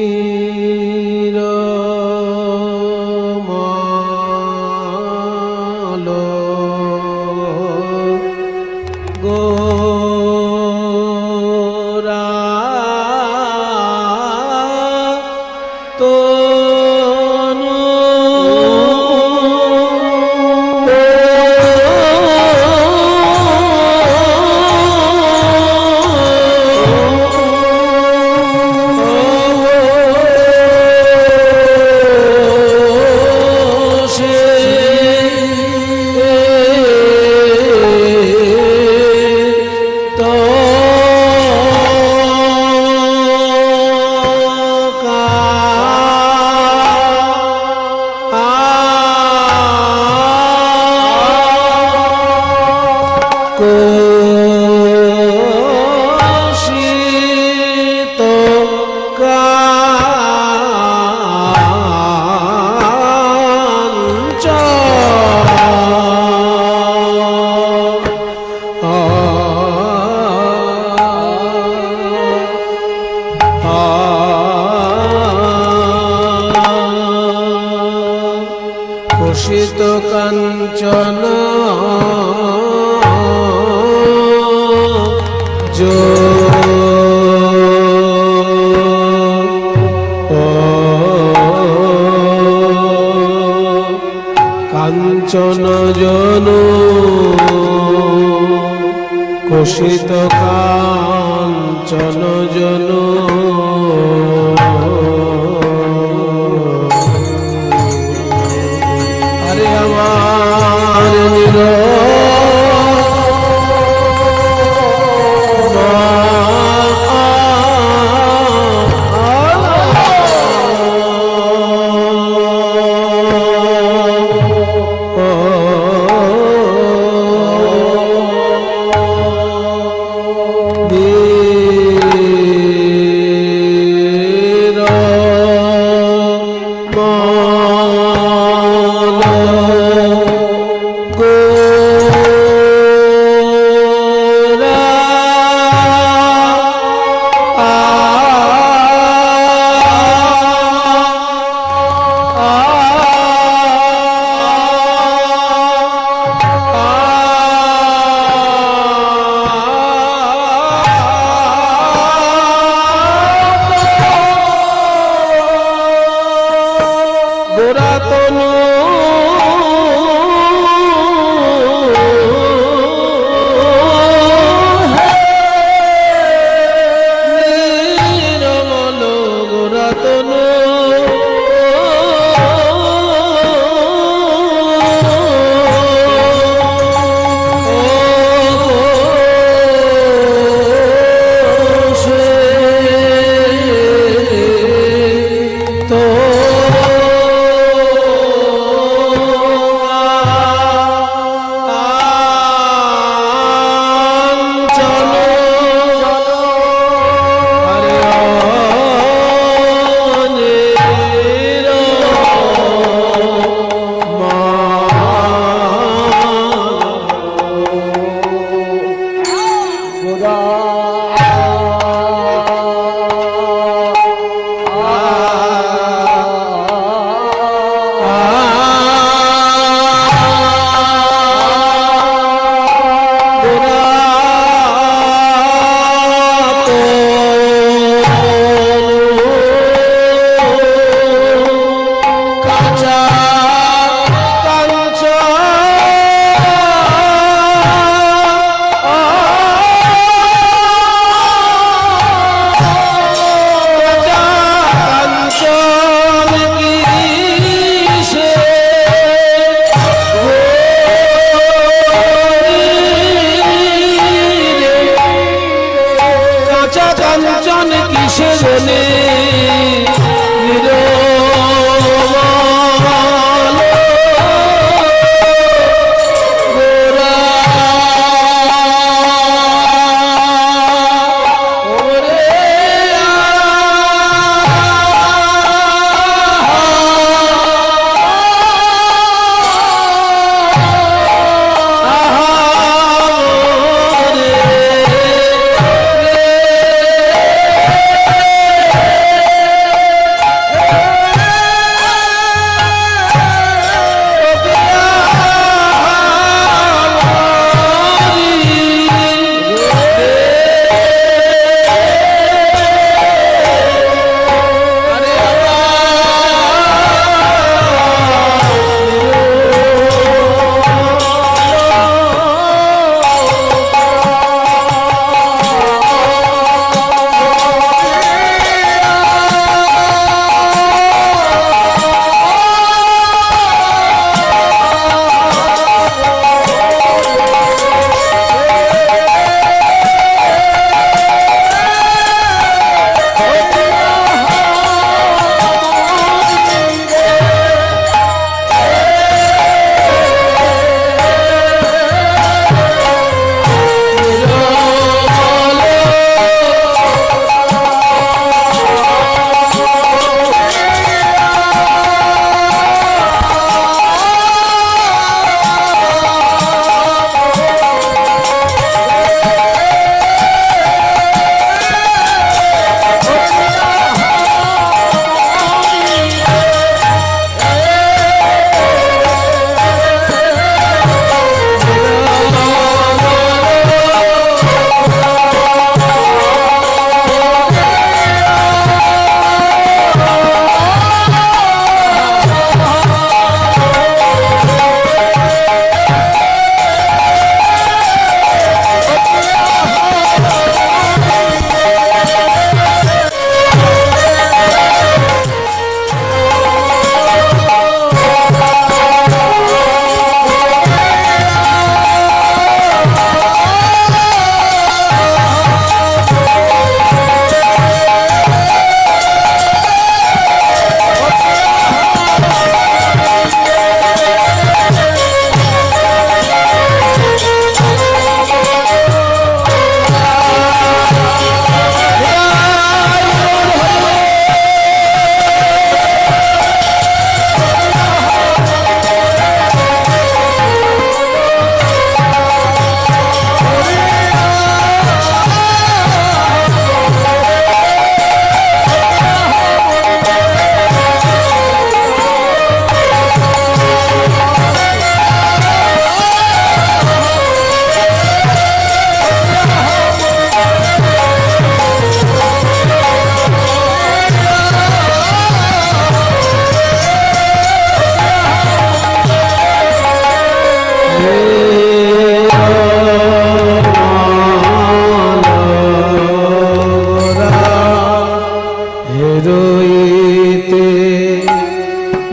नीर কুশিত কাঞ্চন কাঞ্চন জনু কুশিত কাঞ্চন জনু আরে আমার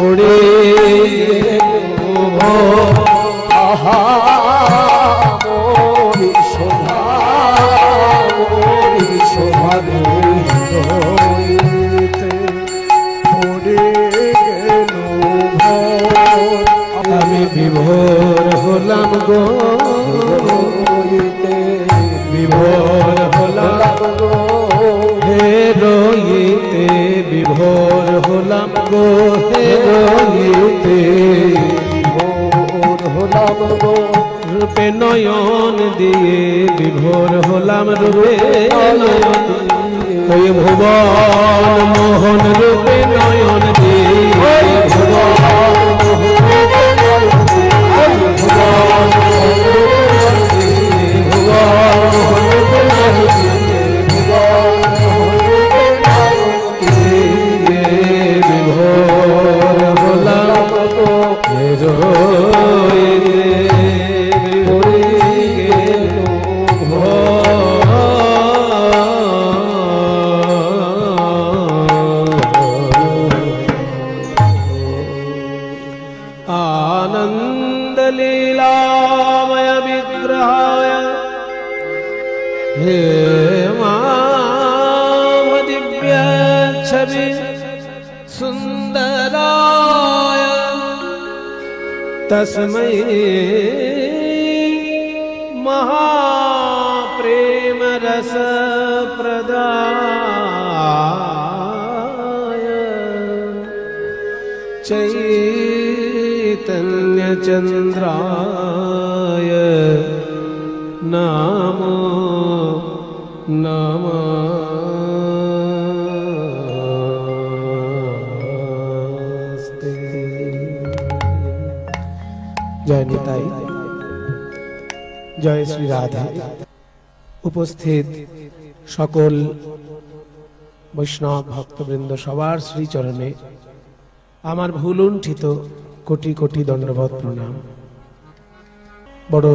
পড়ে আহা মোরি শোভা হইতে পড়ে গেল আমি বিভোর হলাম গো হইতে বিভোর হলাম গো হে রইতে বিভোর হলাম গো হে রইতে ভোর হলাম গো রূপে নয়ন দিয়ে বিভোর হলাম রূপে নয়ন ওই ভুবন মোহন রূপে নয়ন দিয়ে বিভোর হলাম आनंद लीलामय विग्रहाय हे माम दिव्य छवि सुंदराय तस्मै महाप्रेम रस प्रदाय चैतन्य चंद्राय नमो नमस्ते। जय निताई, जय श्री राधे। उपस्थित सकल वैष्णव भक्तवृंद सवार श्रीचरणे आमार भूलुंठित कोटि कोटि दंडवत प्रणाम। बड़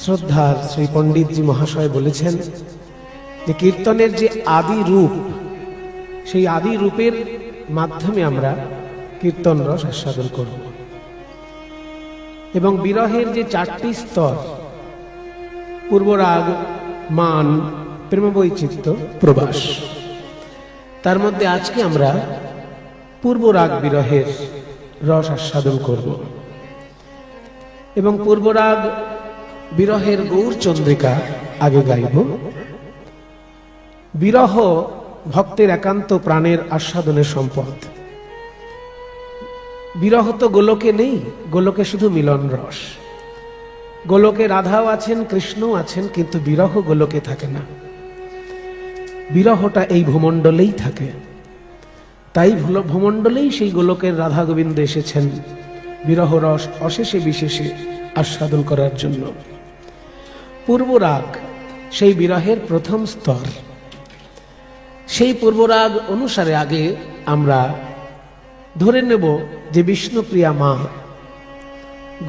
श्रद्धार श्री पंडित जी महाशय बोलेছেন যে কীর্তনের যে আদি রূপ সেই আদি রূপের মাধ্যমে আমরা কীর্তন রস আস্বাদন করব এবং বিরহের যে চারটি স্তর পূর্বরাগ মান প্রেমবৈচিত্র্য প্রবাস তার মধ্যে আজকে আমরা পূর্বরাগ বিরহের রস আস্বাদন করব এবং পূর্বরাগ বিরহের গৌর চন্দ্রিকা আগে গাইব। বিরহ ভক্তের একান্ত প্রাণের আস্বাদনের সম্পদ। বিরহ তো গোলকে নেই, গোলকে শুধু মিলন রস। গোলকে রাধাও আছেন, কৃষ্ণও আছেন, কিন্তু বিরহ গোলকে থাকে না। বিরহটা এই ভূমণ্ডলেই থাকে। তাই ভূমণ্ডলেই সেই গোলকের রাধা গোবিন্দ এসেছেন বিরহ রস অশেষে বিশেষে আস্বাদন করার জন্য। পূর্বরাগ সেই বিরহের প্রথম স্তর। সেই পূর্বরাগ অনুসারে আগে আমরা ধরে নেব যে বিষ্ণুপ্রিয়া মা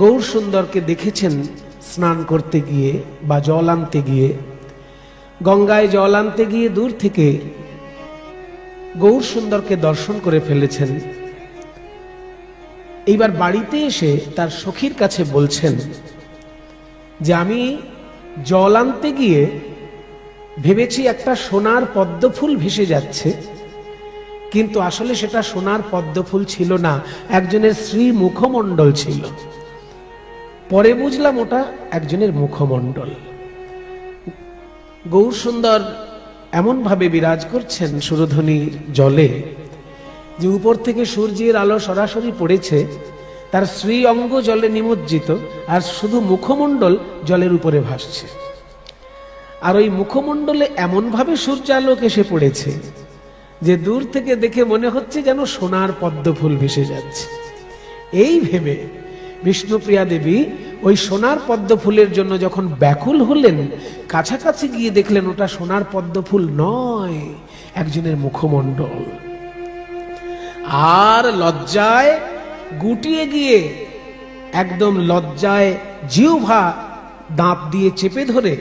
গৌর সুন্দরকে দেখেছেন স্নান করতে গিয়ে বা জল আনতে গিয়ে, গঙ্গায় জল আনতে গিয়ে দূর থেকে গৌর সুন্দরকে দর্শন করে ফেলেছেন। এইবার বাড়িতে এসে তার সখীর কাছে বলছেন যে আমি জল আনতে গিয়ে ভেবেছি একটা সোনার পদ্মফুল ভেসে যাচ্ছে, কিন্তু আসলে সেটা সোনার পদ্মফুল ছিল না, একজনের শ্রী মুখমণ্ডল ছিল। পরে বুঝলাম ওটা একজনের মুখমণ্ডল। গৌর সুন্দর এমন ভাবে বিরাজ করছেন সুরধনী জলে যে উপর থেকে সূর্যের আলো সরাসরি পড়েছে, তার শ্রী অঙ্গ জলে নিমজ্জিত, আর শুধু মুখমণ্ডল জলের উপরে ভাসছে। আর ওই মুখমণ্ডলে এমন ভাবে সূর্যালোক এসে পড়েছে যে দূর থেকে দেখে মনে হচ্ছে যেন সোনার পদ্মফুল ভেসে যাচ্ছে। এই ভেবে বিষ্ণুপ্রিয়া দেবী ওই সোনার পদ্মফুলের জন্য যখন ব্যাকুল হলেন, কাছাকাছি গিয়ে দেখলেন ওটা সোনার পদ্মফুল নয়, একজনের মুখমণ্ডল। আর লজ্জায় গুটিয়ে গিয়ে একদম লজ্জায় জিহ্বা দাঁত দিয়ে চেপে ধরে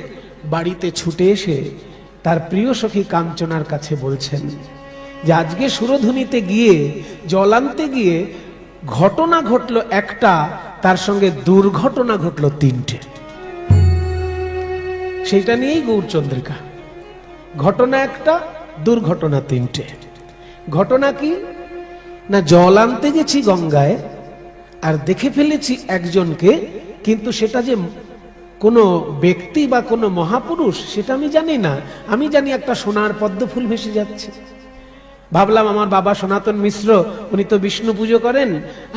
বাড়িতে ছুটে এসে তার প্রিয় সখী কাঞ্চনার কাছে বলছেন যে আজকে সুরধুনিতে গিয়ে জল আনতে গিয়ে ঘটনা ঘটলো একটা, তার সঙ্গে দুর্ঘটনা ঘটলো তিনটে। সেইটা নিয়েই গৌরচন্দ্রিকা। ঘটনা একটা, দুর্ঘটনা তিনটে। ঘটনা কি না, জল আনতে গেছি গঙ্গায় আর দেখে ফেলেছি একজনকে, কিন্তু সেটা যে কোনো ব্যক্তি বা কোনো মহাপুরুষ সেটা আমি জানি না। আমি জানি একটা সোনার পদ্ম ফুল ভেসে যাচ্ছে। ভাবলাম আমার বাবা সনাতন মিশ্র, উনি তো বিষ্ণু পুজো করেন,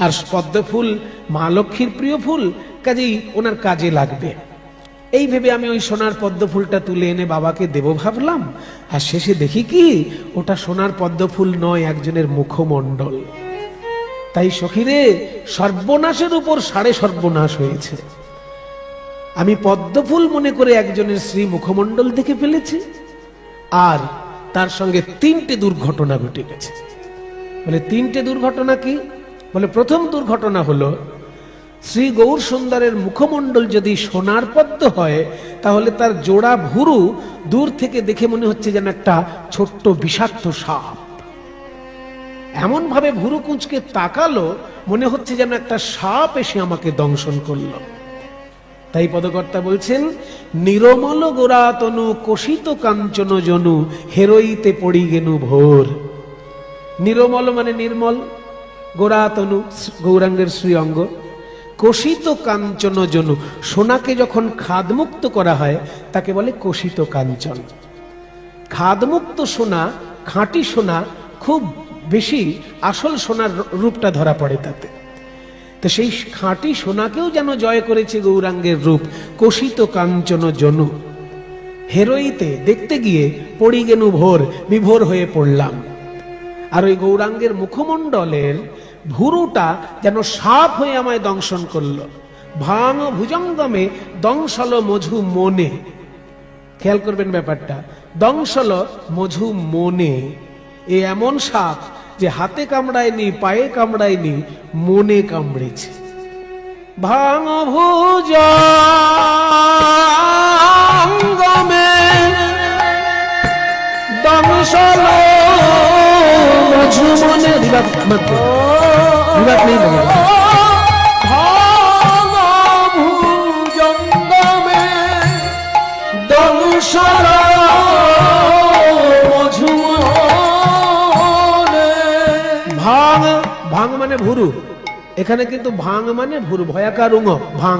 আর পদ্ম ফুল মা লক্ষ্মীর প্রিয় ফুল, কাজেই ওনার কাজে লাগবে। এই ভেবে আমি ওই সোনার পদ্ম ফুলটা তুলে এনে বাবাকে দেব ভাবলাম, আর শেষে দেখি কি ওটা সোনার পদ্ম ফুল নয়, একজনের মুখমণ্ডল। তাই সখীরে, সর্বনাশের উপর সাড়ে সর্বনাশ হয়েছে। আমি পদ্ম ফুল মনে করে একজনের শ্রী মুখমণ্ডল দেখে ফেলেছি, আর তার সঙ্গে তিনটে দুর্ঘটনা ঘটে গেছে। বলে তিনটে দুর্ঘটনা কি? বলে প্রথম দুর্ঘটনা হলো, শ্রী গৌর সুন্দরের মুখমণ্ডল যদি সোনার পদ্ম হয়, তাহলে তার জোড়া ভুরু দূর থেকে দেখে মনে হচ্ছে যেন একটা ছোট্ট বিষাক্ত সাপ। এমন ভাবে ভুরু কুঁচকে তাকালো, মনে হচ্ছে যেন একটা সাপ এসে আমাকে দংশন করলো। তাই পদকর্তা বলছেন, নিরমল গোরা তনু কোষিত কাঞ্চন জনু হেরইতে পড়ি গেনু ভোর। নিরমল মানে নির্মল, গোরা তনু গৌরাঙ্গের শ্রী অঙ্গ, কোষিত কাঞ্চন জনু, সোনাকে যখন খাদমুক্ত করা হয় তাকে বলে কোষিত কাঞ্চন। খাদমুক্ত সোনা, খাঁটি সোনা, খুব বেশি আসল সোনার রূপটা ধরা পড়ে তাতে। তো সেই খাঁটি সোনাকেও যেন জয় করেছে গৌরাঙ্গের রূপ, কোষিত কাঞ্চন জনু হেরইতে, দেখতে গিয়ে পড়ি গেনু ভোর, বিভোর হয়ে পড়লাম। আর ওই গৌরাঙ্গের মুখমণ্ডলের ভুরুটা যেন সাপ হয়ে আমায় দংশন করলো। ভাঙ ভুজঙ্গমে দংশল মধু মনে। খেয়াল করবেন ব্যাপারটা, দংশল মধু মনে। এ এমন সাপ যে হাতে কামড়ায়নি, পায়ে কামড়ায়নি, মনে কামড়েছে। ভাঙ ভুজঙ্গমে দংশল মধু মনে। বিবাদ নেই लगेगा। ভাঙ ভুজঙ্গমে দংশল মধু মনে। ভাঙ, ভাঙ মানে ভুরু। এখানে কিন্তু ভাঙ মানে ভুরু, ভয়াকার উঙ, ভাঙ।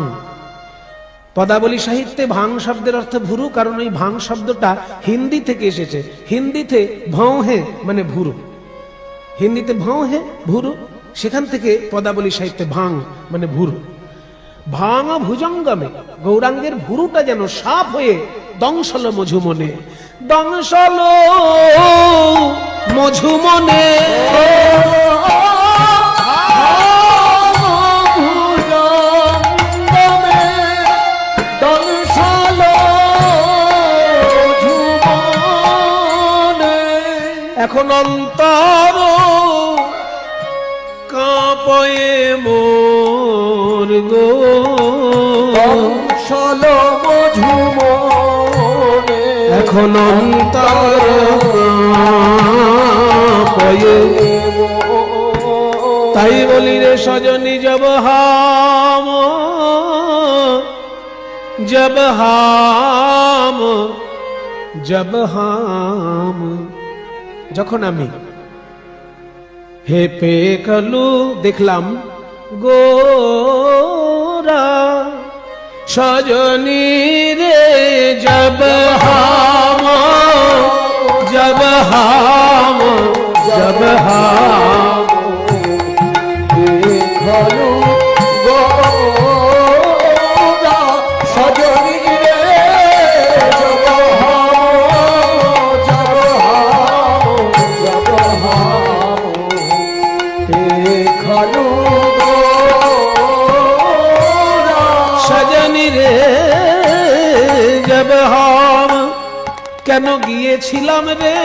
পদাবলী সাহিত্যে ভাঙ শব্দের অর্থ ভুরু, কারণ ওই ভাঙ শব্দটা হিন্দি থেকে এসেছে। হিন্দিতে ভাও হে মানে ভুরু, হিন্দিতে ভাও হে ভুরু, সেখান থেকে পদাবলী সাহিত্যে ভাঙ মানে ভুরু। ভাঙ ভুজঙ্গমে, গৌরাঙ্গের ভুরুটা যেন সাপ হয়ে দংশল মঝুমনে, দংশল মঝুমনে। এখন অন্তর কাঁপয়ে মোর গো, দংশল মধু মনে। এখন অন্তর কাঁপয়ে। তাই বলি রে সজনী, জব হাম জব হাম জব হাম, যখন আমি হে পে কলু দেখলাম গোরা সজনী রে, জব হাম জব হাম জব হাম দেখলু গোরা সজনী রে, জব হাম জব হাম জব হাম দেখলু গোরা সজনী রে জব হাম। কেন গিয়েছিলাম রে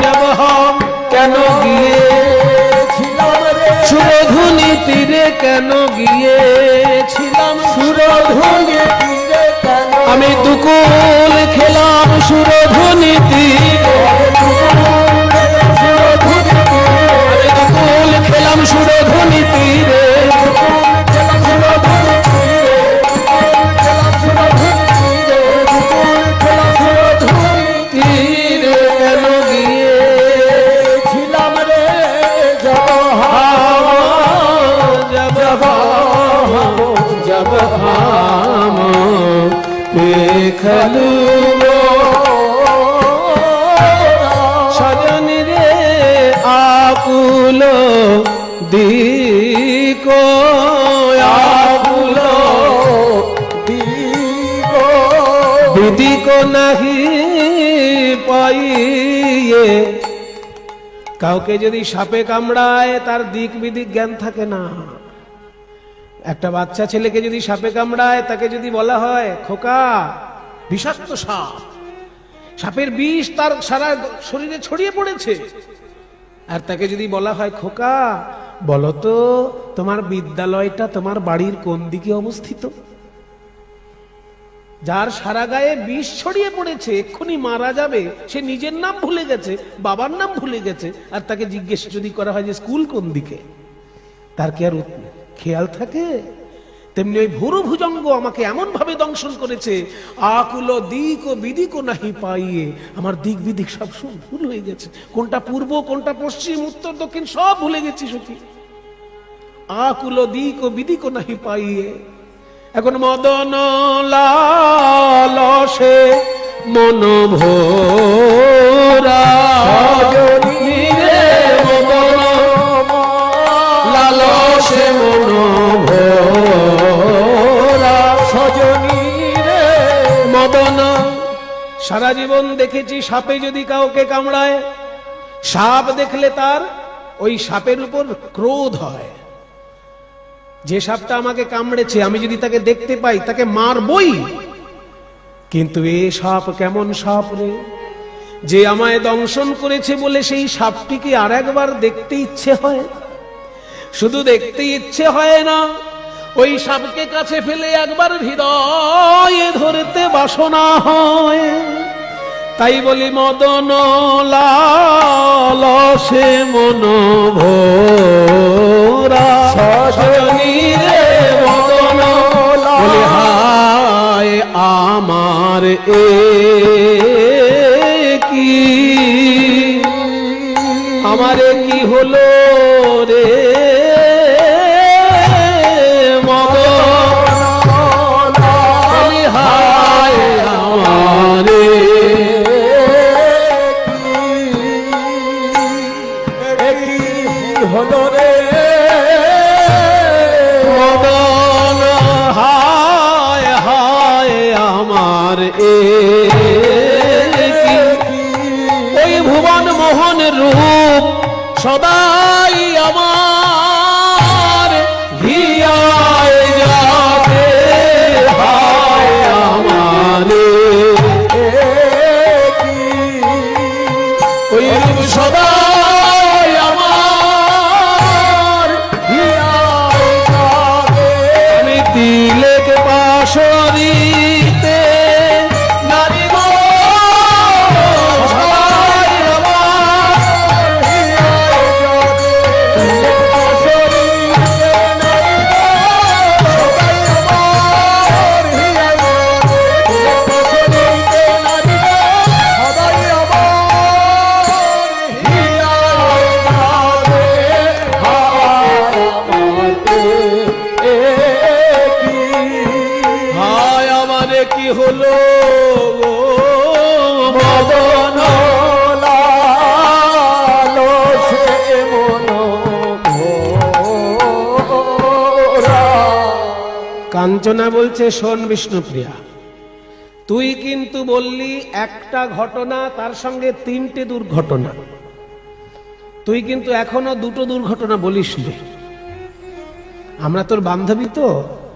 জব হাম, কেন গিয়েছিলাম রে সুরধুনি তীরে, কেন গিয়েছিলাম সুরধুনি তীরে, কেন আমি দুকুল খেলাম সুরধুনি তীরে, সুরধুনি সজনী রে আকুল দিকো আকুল দিদিকো নাহি পাইয়ে। কাউকে যদি সাপে কামড়ায় তার দিক বিদিক জ্ঞান থাকে না। একটা বাচ্চা ছেলেকে যদি সাপে কামড়ায় তাকে যদি বলা হয় খোকা বিষাক্ত সাপ, সাপের বিষ তার সারা শরীরে ছড়িয়ে পড়েছে, আর তাকে যদি বলা হয় খোকা বলতো তোমার বিদ্যালয়টা তোমার বাড়ির কোন দিকে অবস্থিত, যার সারা গায়ে বিষ ছড়িয়ে পড়েছে এক্ষুনি মারা যাবে, সে নিজের নাম ভুলে গেছে, বাবার নাম ভুলে গেছে, আর তাকে জিজ্ঞেস যদি করা হয় যে স্কুল কোন দিকে, তার কি আর খেয়াল থাকে? তেমনি ওই ভুরু ভুজঙ্গ আমাকে এমন ভাবে দংশন করেছে, আকুল দিক ও বিদিক নাহি পাইয়ে, আমার দিক বিদিক সব ভুল হয়ে গেছে, কোনটা পূর্ব কোনটা পশ্চিম উত্তর দক্ষিণ সব ভুলে গেছি সখী। আকুল দিক ও বিদিক নাহি পাইয়ে। এখন মদন লালসে মন ভোরা, মদন লালসে মন ভোরা, সজনী রে মদন। সারা জীবন দেখেছি সাপে যদি কাউকে কামড়ায়, সাপ দেখলে তার ওই সাপের উপর ক্রোধ হয়, যে সাপটা আমাকে কামড়েছে আমি যদি তাকে দেখতে পাই তাকে মারবই। কিন্তু এ সাপ কেমন সাপ রে, যে আমায় দংশন করেছে বলে সেই সাপটিকে আর একবার দেখতে ইচ্ছে হয়। শুধু দেখতে ইচ্ছে হয় না, ওই সাপকে কাছে ফেলে একবার হৃদয়ে ধরতে বাসনা হয়। তাই বলি মদন লালসে মন ভোরা, সজনী রে মদন বলে হায় আমার এ কি, আমারে কি হলো রে মদন, বলি হায় আমারে হলো রে মদন, হায় হায় আমার এ ওই ভুবন মোহন রূপ সদাই আমার হিয়ায় যাবে, হায় আমার ওই রূপ সদাই আমার হিয়ায় যাবে। আমি তিলেক বাঁশরিতে নারী গো সদাই আমার হিয়ায় যাবে, তিলেক বাঁশরিতে নারী গো সদাই আমার হিয়ায় যাবে, তিলেক বাঁশরিতে নারী গো সদাই আমার কি হলো মদন লালসে মন ভোরা। কাঞ্চনা বলছে শোন বিষ্ণুপ্রিয়া, তুই কিন্তু বললি একটা ঘটনা, তার সঙ্গে তিনটে দুর্ঘটনা, তুই কিন্তু এখনো দুটো দুর্ঘটনা বলিস নি। আমরা তোর বান্ধবী তো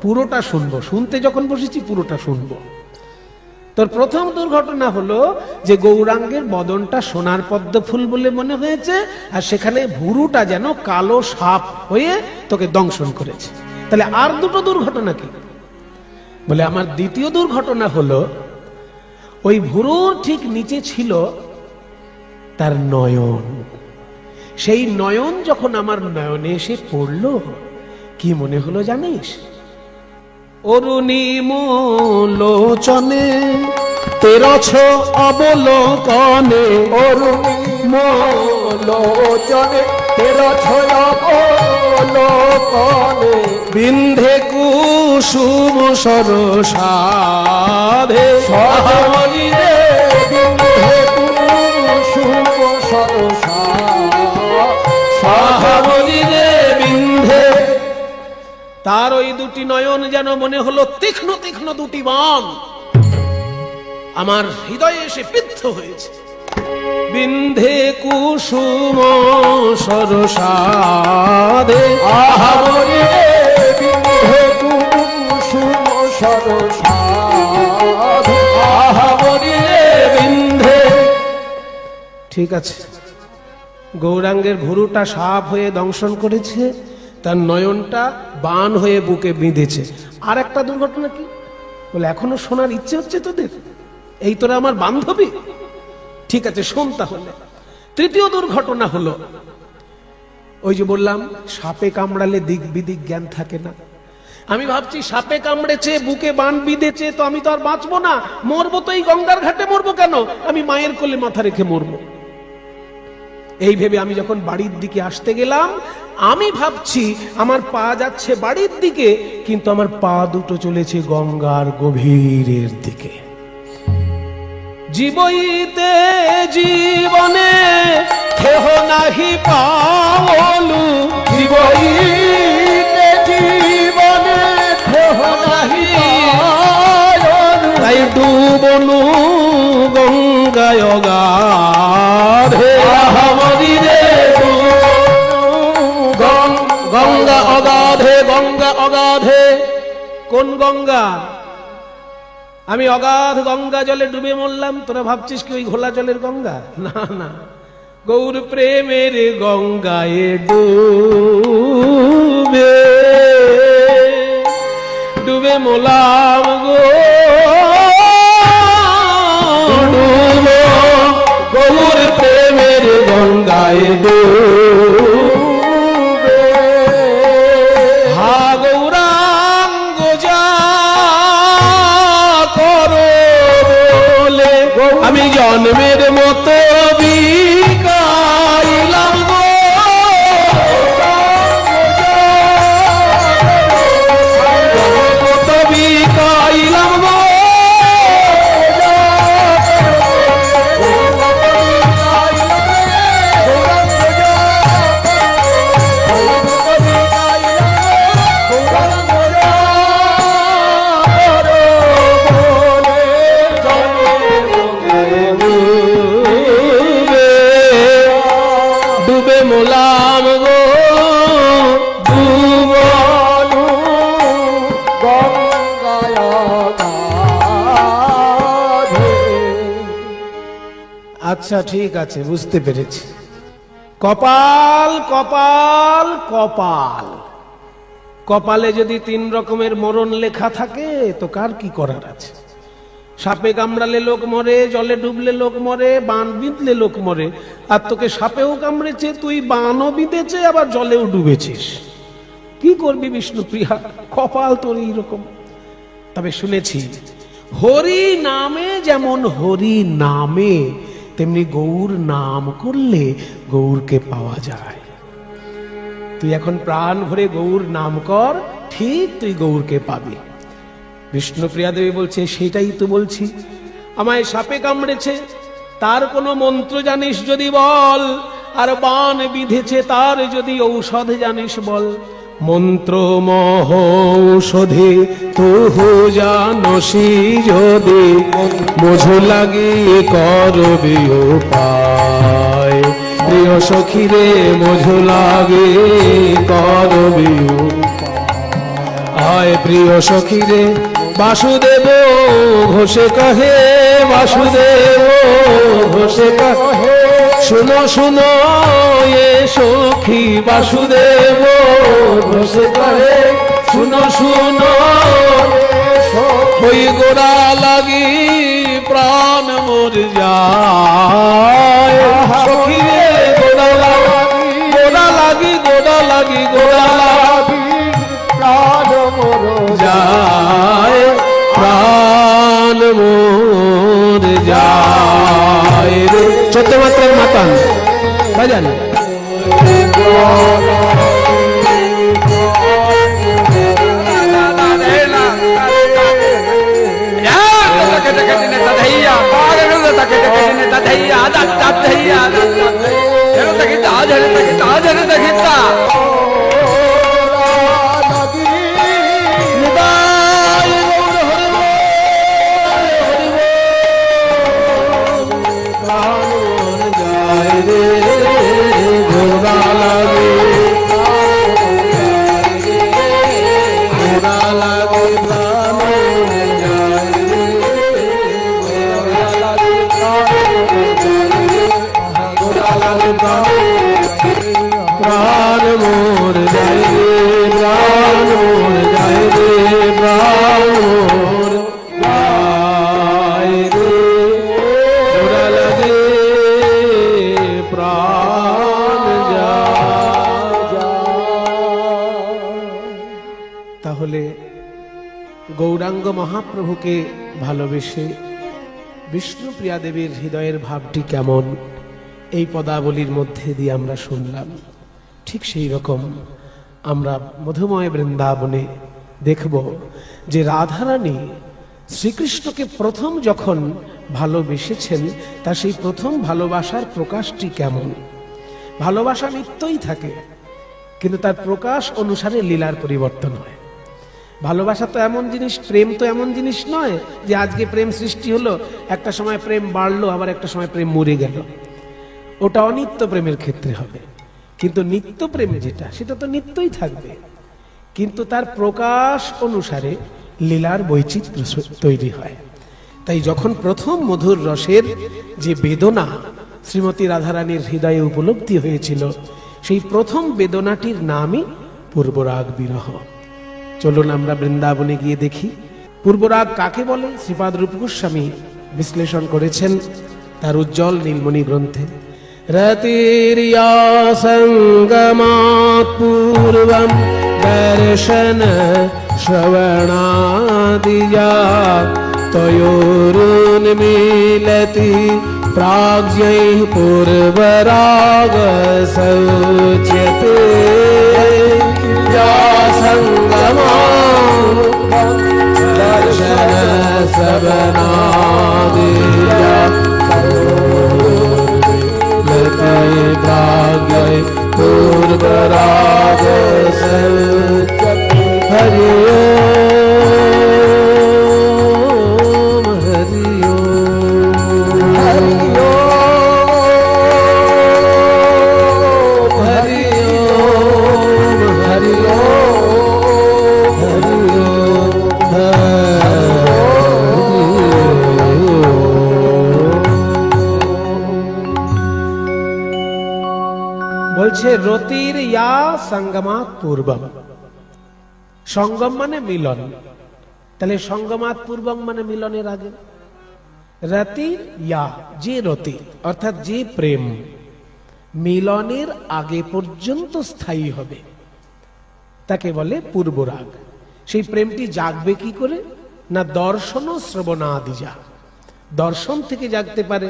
পুরোটা শুনবো, শুনতে যখন বসেছি পুরোটা শুনবো। তোর প্রথম দুর্ঘটনা হলো যে গৌরাঙ্গের বদনটা সোনার পদ্ম ফুল বলে মনে হয়েছে, আর সেখানে ভুরুটা যেন কালো সাপ হয়ে তোকে দংশন করেছে। তাহলে আর দুটো দুর্ঘটনা কি? বলে আমার দ্বিতীয় দুর্ঘটনা হলো ওই ভুরুর ঠিক নিচে ছিল তার নয়ন। সেই নয়ন যখন আমার নয়নে এসে পড়লো, কি মনে হলো জানিস? অরুণিম লোচনে তেরছ অবলোকনে, অরুণিম লোচনে তেরছ অবলোকনে, বিন্ধে কু কুসুম সরসাধে সজনী রে বিন্ধে কুসুম সরসা সজনী রে বিন্ধে। তার ওই দুটি নয়ন যেন মনে হলো তীক্ষ্ণ তীক্ষ্ণ দুটি বাণ আমার হৃদয়ে এসে বিদ্ধ হয়েছে। বিন্ধে কুসুম সরসাধে আহামরি রে বিন্ধে কুসুম সরসা আহামরি রে বিন্ধে। ঠিক আছে, গৌরাঙ্গের ভুরুটা সাপ হয়ে দংশন করেছে, তার নয়নটা বান হয়ে বুকে বিঁধেছে। আর একটা দুর্ঘটনা কি বলে, এখনো শোনার ইচ্ছে হচ্ছে তোদের? এই তোরা আমার বান্ধবী? ঠিক আছে, শোন তাহলে। তৃতীয় দুর্ঘটনা হলো, ওই যে বললাম সাপে কামড়ালে দিক বিদিক জ্ঞান থাকে না। আমি ভাবছি সাপে কামড়েছে, বুকে বান বিঁধেছে, তো আমি তো আর বাঁচবো না, মরবো তো এই গঙ্গার ঘাটে। মরবো কেন? আমি মায়ের কোলে মাথা রেখে মরবো। এই ভেবে আমি যখন বাড়ির দিকে আসতে গেলাম, আমি ভাবছি আমার পা যাচ্ছে বাড়ির দিকে, কিন্তু আমার পা দুটো চলেছে গঙ্গার গভীরের দিকে। জীবইতে জীবনে কেহ নাহি পাওলু, জীবইতে জীবনে কেহ নাহি পাওলু, তাই ডুবনু গঙ্গায় অগাধে। আহামরি রে গঙ্গা অগাধে, গঙ্গা অগাধে। কোন গঙ্গা? আমি অগাধ গঙ্গা জলে ডুবে মরলাম। তোরা ভাবছিস কি ওই ঘোলা জলের গঙ্গা? না না, গৌর প্রেমের গঙ্গায় ডুবে ডুবে মোলাম গো, ডুবো গৌর প্রেমের গঙ্গায় ডুবে। হা গৌরাঙ্গ যা করো বলে আমি জন্মের মতো বিকাইলাম গো, মতো বিকাইলাম গো। ডুবে মোলাম গো, ডুবনু গঙ্গায় অগাধে। আচ্ছা ঠিক আছে, বুঝতে পেরেছি। কপাল কপাল কপাল, কপালে যদি 3 রকমের মরণ লেখা থাকে তো কার কি করার আছে? সাপে কামড়ালে লোক মরে, জলে ডুবলে লোক মরে, বান বিঁধলে লোক মরে। আর তোকে সাপেও কামড়েছে, তুই বানও বিঁধেছে, আবার জলেও ডুবেছিস। কি করবি বিষ্ণুপ্রিয়া? কপাল তোর এইরকম। তবে শুনেছি হরি নামে যেমন হরি নামে, তেমনি গৌর নাম করলে গৌরকে পাওয়া যায়। তুই এখন প্রাণ ভরে গৌর নাম কর, ঠিক তুই গৌরকে পাবি। বিষ্ণুপ্রিয়া দেবী বলছে, সেটাই তো বলছি। আমায় সাপে কামড়েছে, তার কোনো মন্ত্র জানিস যদি বল, আর বান বিঁধেছে তার যদি ঔষধ জানিস বল। মন্ত্র মহ ঔষধে তুহু জানসি যদি, মঝু লাগি করবি উপায়। প্রিয় সখী রে মঝু লাগে করবি উপায়। প্রিয় সখী রে বাসুদেব ঘোষে কহে, বাসুদেব ঘোষে কহে, শুনো শুনো এ সখী বাসুদেব ঘোষে কহে, শুনো শুনো ওই গোড়া লাগি প্রাণ মোর যায়। সখী রে গোড়া লাগি, গোড়া লাগি, গোড়া লাগি, গোড়া লাগি প্রাণ মোর যায়, প্রাণ মোর যায় রে। চৈত্রমাত্রার মাতান বাজান। তাহলে গৌরাঙ্গ মহাপ্রভুকে ভালোবেসে বিষ্ণুপ্রিয়া দেবীর হৃদয়ের ভাবটি কেমন এই পদাবলীর মধ্যে দিয়ে আমরা শুনলাম। ঠিক সেই রকম আমরা মধুময় বৃন্দাবনে দেখব যে রাধারানী শ্রীকৃষ্ণকে প্রথম যখন ভালোবেসেছেন তার সেই প্রথম ভালোবাসার প্রকাশটি কেমন। ভালোবাসা নিত্যই থাকে, কিন্তু তার প্রকাশ অনুসারে লীলার পরিবর্তন হয়। ভালোবাসা তো এমন জিনিস, প্রেম তো এমন জিনিস নয় যে আজকে প্রেম সৃষ্টি হলো, একটা সময় প্রেম বাড়লো, আবার একটা সময় প্রেম মরে গেল। ওটা অনিত্য প্রেমের ক্ষেত্রে হবে, কিন্তু নিত্য প্রেম যেটা সেটা তো নিত্যই থাকবে, কিন্তু তার প্রকাশ অনুসারে লীলার বৈচিত্র্য তৈরি হয়। তাই যখন প্রথম মধুর রসের যে বেদনা শ্রীমতী রাধারানীর হৃদয়ে উপলব্ধি হয়েছিল, সেই প্রথম বেদনাটির নামই পূর্বরাগ বিরহ। চলুন আমরা বৃন্দাবনে গিয়ে দেখি পূর্বরাগ কাকে বলে। শ্রীপাদ রূপ গোস্বামী বিশ্লেষণ করেছেন তার উজ্জ্বল নীলমণি গ্রন্থে। রতির্য়া সঙ্গমাৎ পূর্বম দর্শন শ্রবণাদিয়া তয়োরুন্মিলতি प्राज्ञैः पूर्वराग सौच्यते या संगमा दर्शन श्रवणादिया प्राज्ञैः पूर्वराग सौच्यते। हरि রতির ইয়া সঙ্গমাৎ পূর্বম। সঙ্গম মানে মিলন, তাহলে সঙ্গমাৎ পূর্বম মানে মিলনের আগে। রতির ইয়া যে রতি অর্থাৎ যে প্রেম মিলনের আগে পর্যন্ত স্থায়ী হবে তাকে বলে পূর্বরাগ। সেই প্রেমটি জাগবে কি করে না দর্শন ও শ্রবণাদিজা। দর্শন থেকে জাগতে পারে,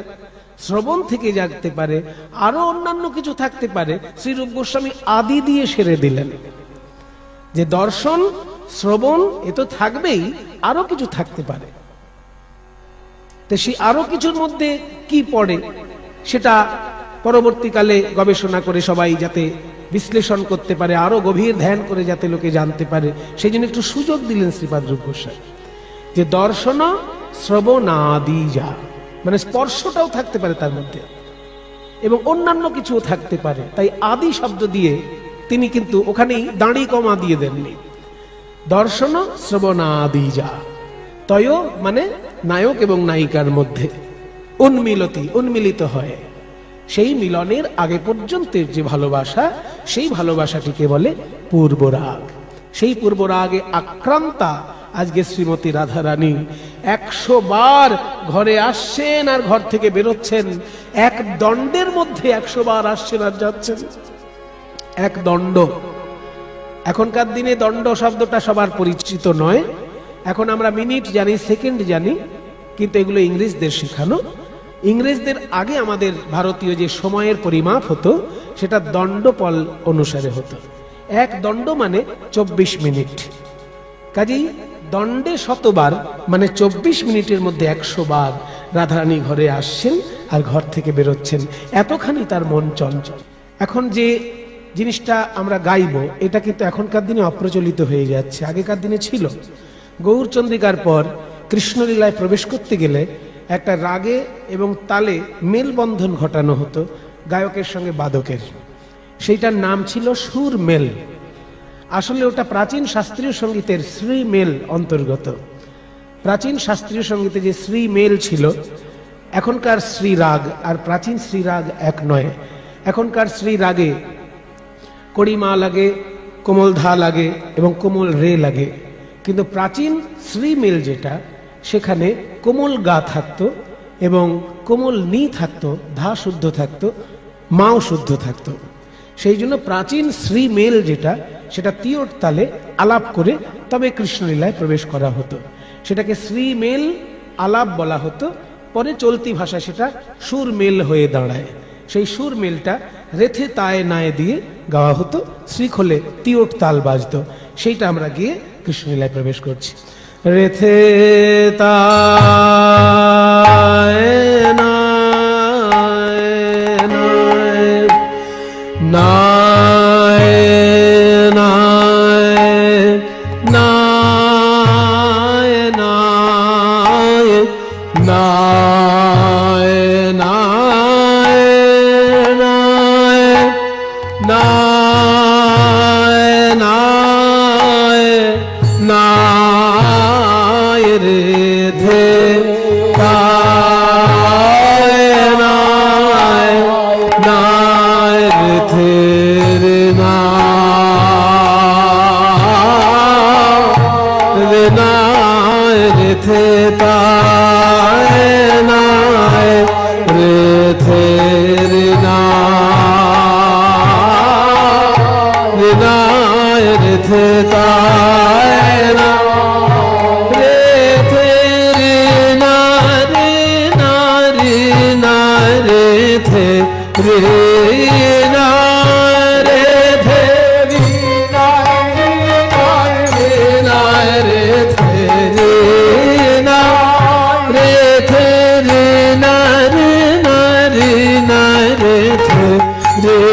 শ্রবণ থেকে জাগতে পারে, আরো অন্যান্য কিছু থাকতে পারে। শ্রীরূপ গোস্বামী আদি দিয়ে সেরে দিলেন যে দর্শন শ্রবণ এ তো থাকবেই, আরো কিছু থাকতে পারে। তো সেই আরো কিছুর মধ্যে কি পড়ে সেটা পরবর্তীকালে গবেষণা করে সবাই যাতে বিশ্লেষণ করতে পারে, আরো গভীর ধ্যান করে যাতে লোকে জানতে পারে, সেই জন্য একটু সুযোগ দিলেন শ্রীপাদ রূপ গোস্বামী যে দর্শন শ্রবণাদিজা মানে স্পর্শটাও থাকতে পারে তার মধ্যে এবং অন্যান্য কিছুও থাকতে পারে। তাই আদি শব্দ দিয়ে তিনি কিন্তু ওখানেই দাঁড়ি কমা দিয়ে দেননি। দর্শন শ্রবণাদিজা তয় মানে নায়ক এবং নায়িকার মধ্যে উন্মিলতি উন্মিলিত হয়। সেই মিলনের আগে পর্যন্ত যে ভালোবাসা, সেই ভালোবাসাটিকে বলে পূর্বরাগ। সেই পূর্বরাগে আক্রান্তা আজকে শ্রীমতী রাধারানী 100 বার ঘরে আসছেন আর ঘর থেকে বেরোচ্ছেন। এক দণ্ডের মধ্যে 100 বার আসছেন আর যাচ্ছেন। এক দণ্ড। এখনকার দিনে দণ্ড শব্দটা সবার পরিচিত নয়, এখন আমরা মিনিট জানি, সেকেন্ড জানি, কিন্তু এগুলো ইংরেজদের শেখানো। ইংরেজদের আগে আমাদের ভারতীয় যে সময়ের পরিমাপ হতো সেটা দণ্ডপল অনুসারে হতো। এক দণ্ড মানে 24 মিনিট। কাজেই দণ্ডে 100 বার মানে 24 মিনিটের মধ্যে 100 বার রাধারানী ঘরে আসছেন আর ঘর থেকে বেরোচ্ছেন। এতখানি তার মন চঞ্চল। এখন যে জিনিসটা আমরা গাইব এটা কিন্তু এখনকার দিনে অপ্রচলিত হয়ে যাচ্ছে, আগেকার দিনে ছিল। গৌরচন্দ্রিকার পর কৃষ্ণলীলায় প্রবেশ করতে গেলে একটা রাগে এবং তালে মেলবন্ধন ঘটানো হতো গায়কের সঙ্গে বাদকের। সেইটার নাম ছিল সুর মেল। আসলে ওটা প্রাচীন শাস্ত্রীয় সঙ্গীতের শ্রী মেল অন্তর্গত। প্রাচীন শাস্ত্রীয় সঙ্গীতে যে শ্রী মেল ছিল, এখনকার শ্রী রাগ আর প্রাচীন শ্রী রাগ এক নয়। এখনকার শ্রী রাগে কড়িমা লাগে, কোমল ধা লাগে এবং কোমল রে লাগে, কিন্তু প্রাচীন শ্রী মেল যেটা সেখানে কোমল গা থাকতো এবং কোমল নি থাকতো, ধা শুদ্ধ থাকতো, মাও শুদ্ধ থাকতো। সেই জন্য প্রাচীন শ্রী মেল যেটা সেটা তিয়ট তালে আলাপ করে তবে কৃষ্ণলীলায় প্রবেশ করা হতো। সেটাকে শ্রীমেল আলাপ বলা হতো। পরে চলতি ভাষায় সেটা সুরমেল হয়ে দাঁড়ায়। সেই সুরমেলটা রেথে তায়ে নায়ে দিয়ে গাওয়া হতো, শ্রীখোলে তিয়ট তাল বাজতো। সেইটা আমরা গিয়ে কৃষ্ণলীলায় প্রবেশ করছি। রেথে তায়ে নায়ে নায়ে নায়ে নায়ে নায়ে নায়ে নায়ে নায়ে নায়ে নায়ে রেধে তায়ে নায়ে নায়ে রেধে রে নায়ে রেধে তায়ে নায়ে রেধে রে নায়ে রেধে তায়ে নায়ে রেধে রে নারে নারে রেধে রে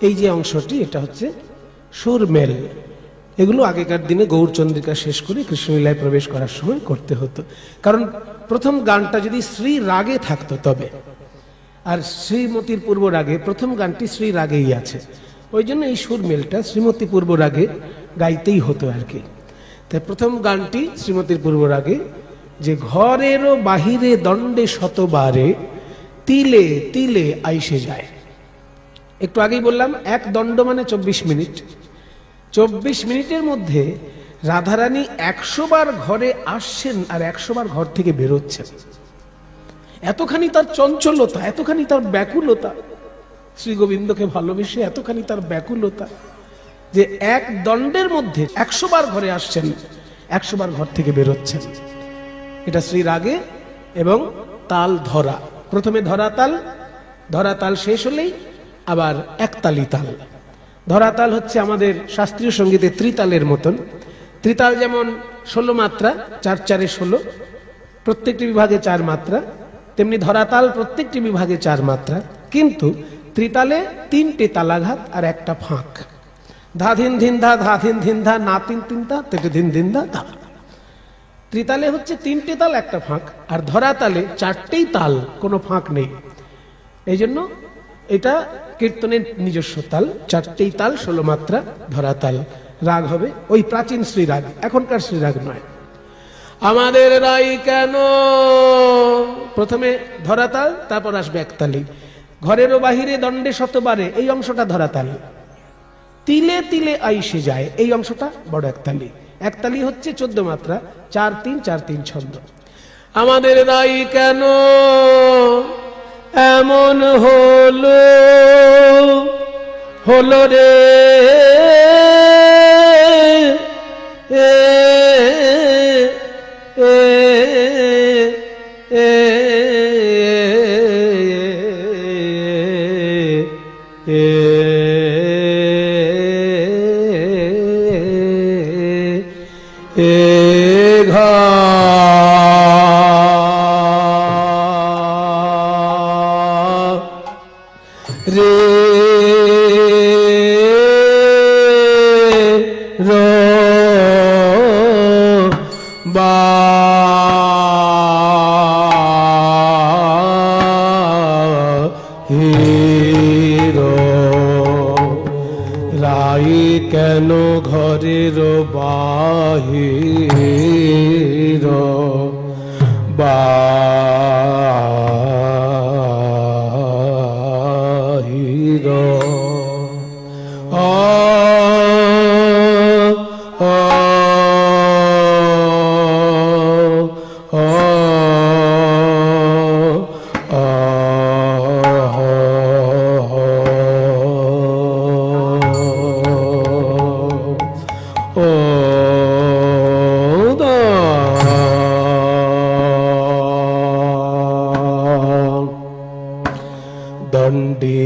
এই যে অংশটি, এটা হচ্ছে সুরমেল। এগুলো আগেকার দিনে গৌরচন্দ্রিকা শেষ করে কৃষ্ণলীলায় প্রবেশ করার সময় করতে হতো। কারণ প্রথম গানটা যদি শ্রী রাগে থাকতো তবে, আর শ্রীমতীর পূর্ব রাগে প্রথম গানটি শ্রী রাগেই আছে, ওই জন্য এই সুরমেলটা শ্রীমতী পূর্ব রাগে গাইতেই হতো আর কি। তাই প্রথম গানটি শ্রীমতীর পূর্ব রাগে, যে ঘরেরও বাহিরে দণ্ডে শতবারে তিলে তিলে আইসে যায়। একটু আগেই বললাম এক দণ্ড মানে 24 মিনিট। 24 মিনিটের মধ্যে রাধারানী 100 বার ঘরে আসছেন আর 100 বার ঘর থেকে বেরোচ্ছেন। এতখানি তার চঞ্চলতা, এতখানি তার ব্যাকুলতা, শ্রী গোবিন্দকে ভালোবেসে এতখানি তার ব্যাকুলতা যে এক দণ্ডের মধ্যে 100 বার ঘরে আসছেন, 100 বার ঘর থেকে বেরোচ্ছেন। এটা শ্রী রাগে এবং তাল ধরা। প্রথমে ধরা তাল শেষ হলেই আবার একতালি তাল। ধরা তাল হচ্ছে আমাদের শাস্ত্রীয় সঙ্গীতে ত্রিতালের মতন। ত্রিতাল যেমন 16 মাত্রা, 4 4 16, প্রত্যেকটি বিভাগে 4 মাত্রা, তেমনি ধরাতাল প্রত্যেকটি বিভাগে 4 মাত্রা, কিন্তু ত্রিতালে 3টে তালাঘাত আর একটা ফাঁক। ধা ধিন ধিন ধা, ধা ধিন ধিন ধা, না তিন তিন ধা, তেটে ধিন ধিন ধা ধা। ত্রিতালে হচ্ছে 3টে তাল একটা ফাঁক, আর ধরাতালে 4টেই তাল, কোনো ফাঁক নেই। এই জন্য এটা কীর্তনের নিজস্ব তাল, 4টেই তাল, 16 মাত্রা, ধরাতাল। রাগ হবে ওই প্রাচীন শ্রীরাগ, এখনকার শ্রীরাগ নয়। আমাদের রাই কেন, প্রথমে ধরাতাল, তারপর আসবে একতালি। ঘরেরও বাহিরে দণ্ডে শতবারে, এই অংশটা ধরাতাল। তিলে তিলে আইসে যায়, এই অংশটা বড় একতালি। একতালি হচ্ছে 14 মাত্রা, 4-3-4-3 ছন্দ। আমাদের রাই কেন এমন হলো, হলো রে এ এ এ এ এ ঘা রে রো বা হিরো রাই কেন ঘরের বাহির বাহির দণ্ডে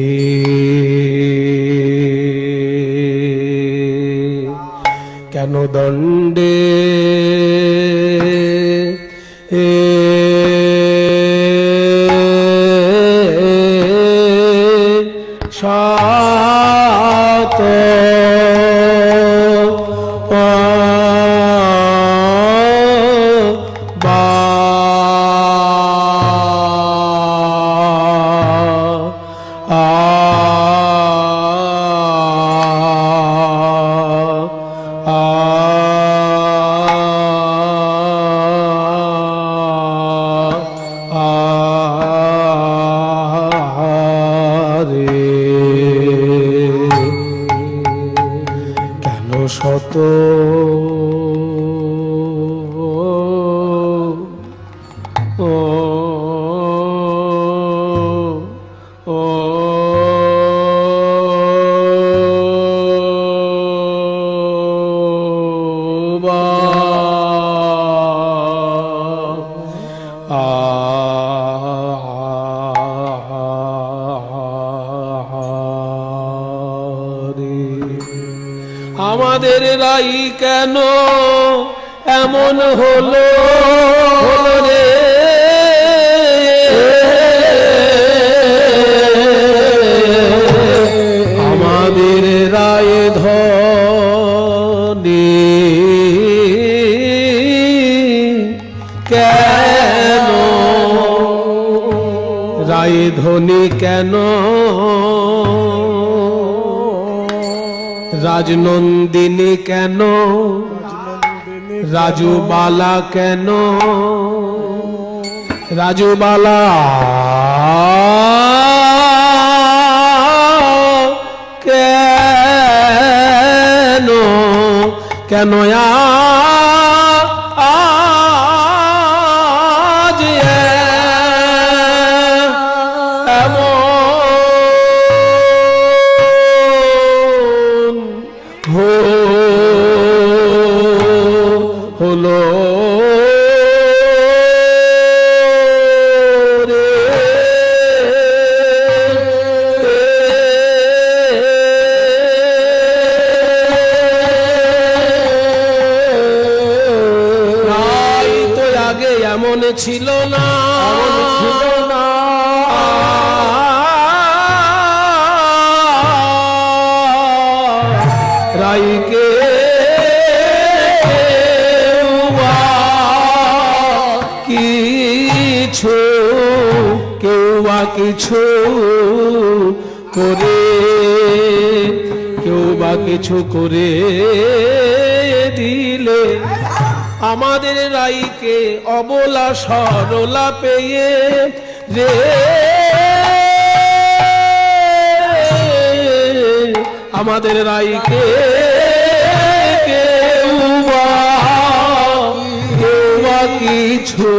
কেন দণ্ডে সাত শত ও ও বা আমাদের রাই কেন এমন হলো, হলো রে আমাদের রায় ধনী কেন, রায় ধনী কেন, রাজনন্দিনী কেন, রাজুবালা কেন, রাজুবালা কেন, কেন আজ এমন হলো রে রাই তো আগে এমন ছিল না, ছিল না রাইকে কিছু কেউ বা কিছু করে, কেউ বা কিছু করে দিলে আমাদের রাইকে অবলা সরলা পেয়ে রে আমাদের রাইকে কেউ বা কিছু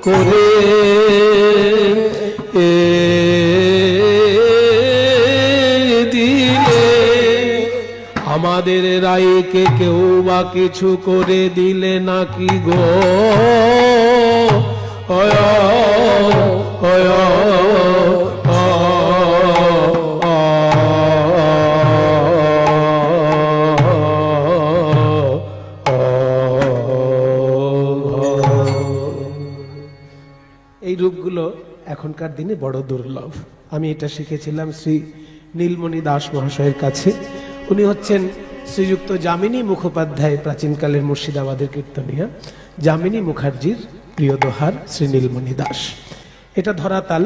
করে দিলে, আমাদের রাইকে কেউ বা কিছু করে দিলে নাকি গো এই রূপগুলো এখনকার দিনে বড় দুর্লভ। আমি এটা শিখেছিলাম শ্রী নীলমণি দাস মহাশয়ের কাছে। উনি হচ্ছেন শ্রীযুক্ত যামিনী মুখোপাধ্যায়, প্রাচীনকালের মুর্শিদাবাদের কীর্তনিয়া যামিনী মুখার্জির প্রিয় দোহার শ্রী নীলমণি দাস। এটা ধরাতাল।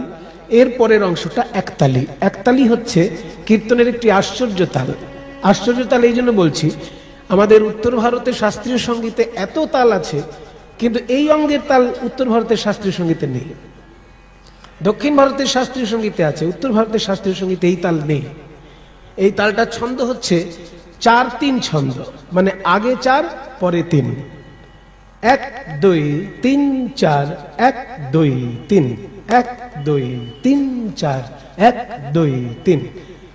এর পরের অংশটা একতালি। একতালি হচ্ছে কীর্তনের একটি আশ্চর্য তাল। আশ্চর্য তাল এই জন্য বলছি, আমাদের উত্তর ভারতের শাস্ত্রীয় সঙ্গীতে এত তাল আছে, কিন্তু এই অঙ্গের তাল উত্তর ভারতের শাস্ত্রীয় সঙ্গীতে নেই। দক্ষিণ ভারতের শাস্ত্রীয় সঙ্গীতে আছে, উত্তর ভারতের শাস্ত্রীয় সঙ্গীতে এই তাল নেই। এই তালটা ছন্দ হচ্ছে 4-3 ছন্দ, মানে আগে 4 পরে 3, 1 2 3 4 1 2 3 1 2 3 4 1 2 3,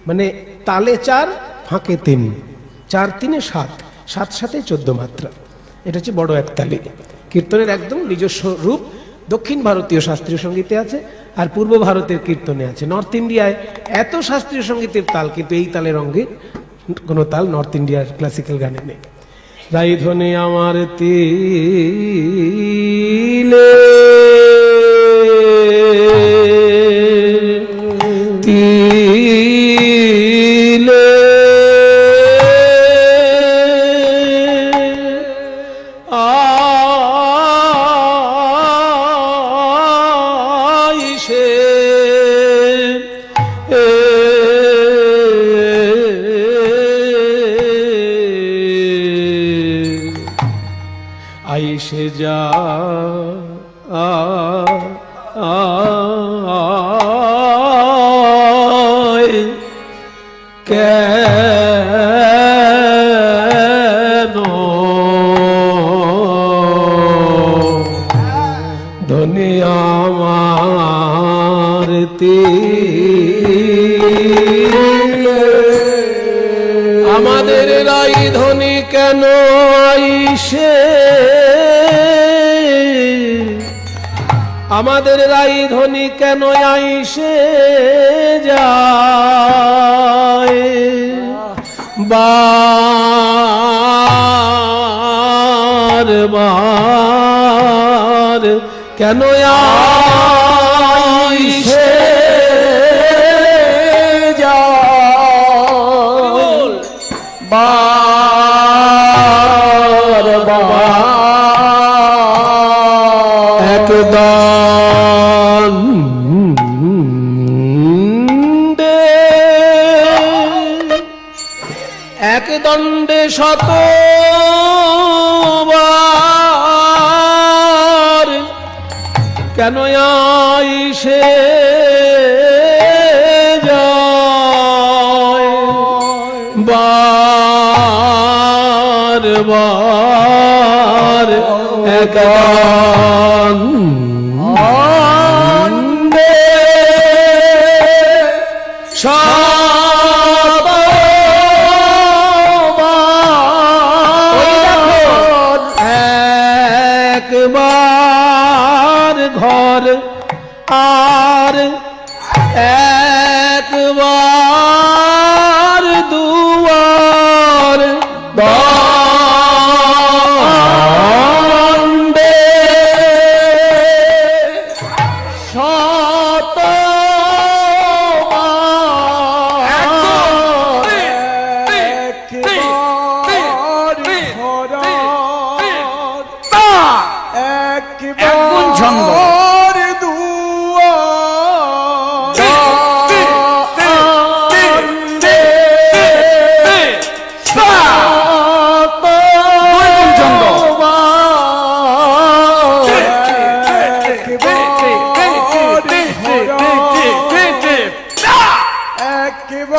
মানে তালে 4 ফাঁকে 3, 4 3 7, 7 7 14 মাত্রা। এটা হচ্ছে বড় একতালি। কীর্তনের একদম নিজস্ব রূপ দক্ষিণ ভারতীয় শাস্ত্রীয় সঙ্গীতে আছে, আর পূর্ব ভারতের কীর্তনে আছে। নর্থ ইন্ডিয়ায় এত শাস্ত্রীয় সঙ্গীতের তাল, কিন্তু এই তালের অঙ্গে কোনো তাল নর্থ ইন্ডিয়ার ক্লাসিক্যাল গানে নেই। রাইধনে আমার তিলে তিলে আইসে আইসে যা কেন ধনী আমার আমাদের রাই ধনী কেন আইসে, আমাদের রাই ধনী কেন আইসে যায়, বার বার কেন আইসে যায়, বার বার একদম এক দণ্ডে শতবার কেন আইসে যায়, বার বার এক দণ্ডে একবার ঘর আর একবার দুয়ার দণ্ডে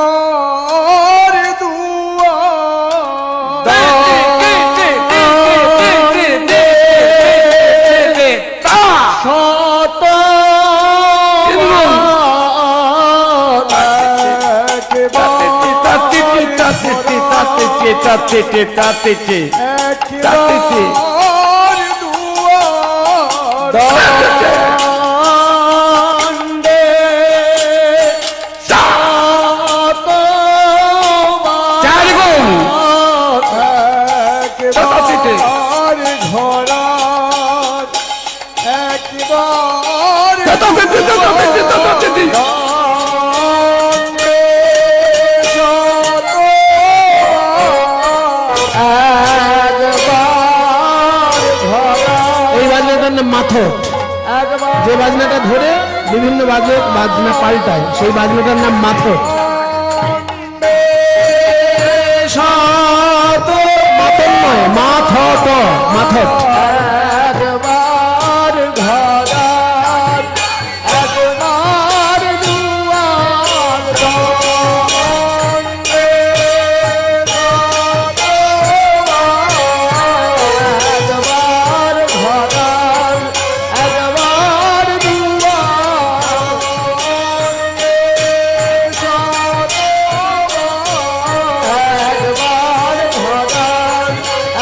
ঘর দুয়ার শত মাথট, যে বাজনাটা ধরে বিভিন্ন বাজনা পাল্টায় সেই বাজনাটার নাম মাথট। মাথট নয়, মাথট, মাথট। একবার ঘর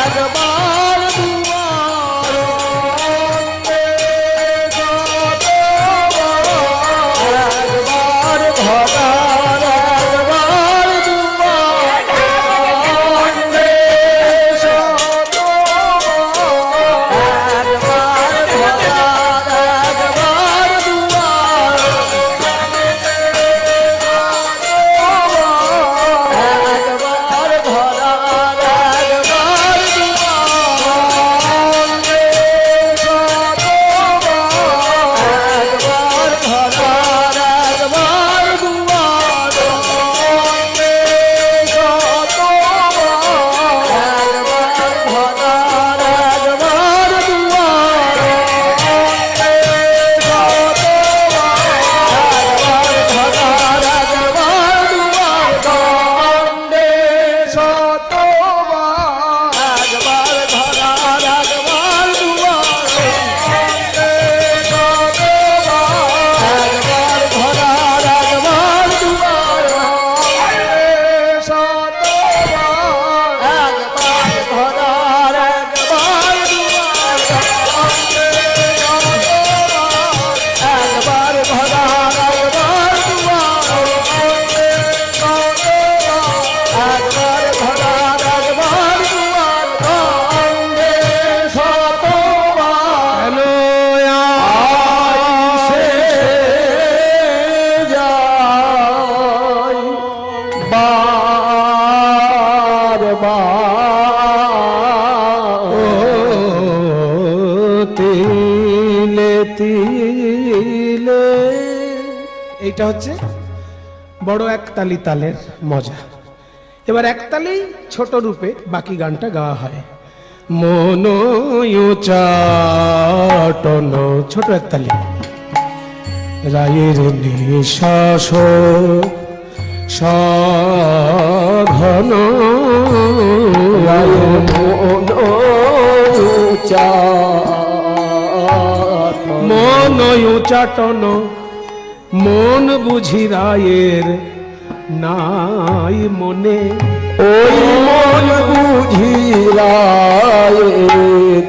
একবার এইটা হচ্ছে বড় একতালি তালের মজা। এবার একতালেই ছোট রূপে বাকি গানটা গাওয়া হয়। মন চাটন, ছোট একতালি। রায়ের নিঃশ্বাস সাঘন, মন চাটন, মন বুঝি রায়ের নাই মনে, ওই মন বুঝি রায়ের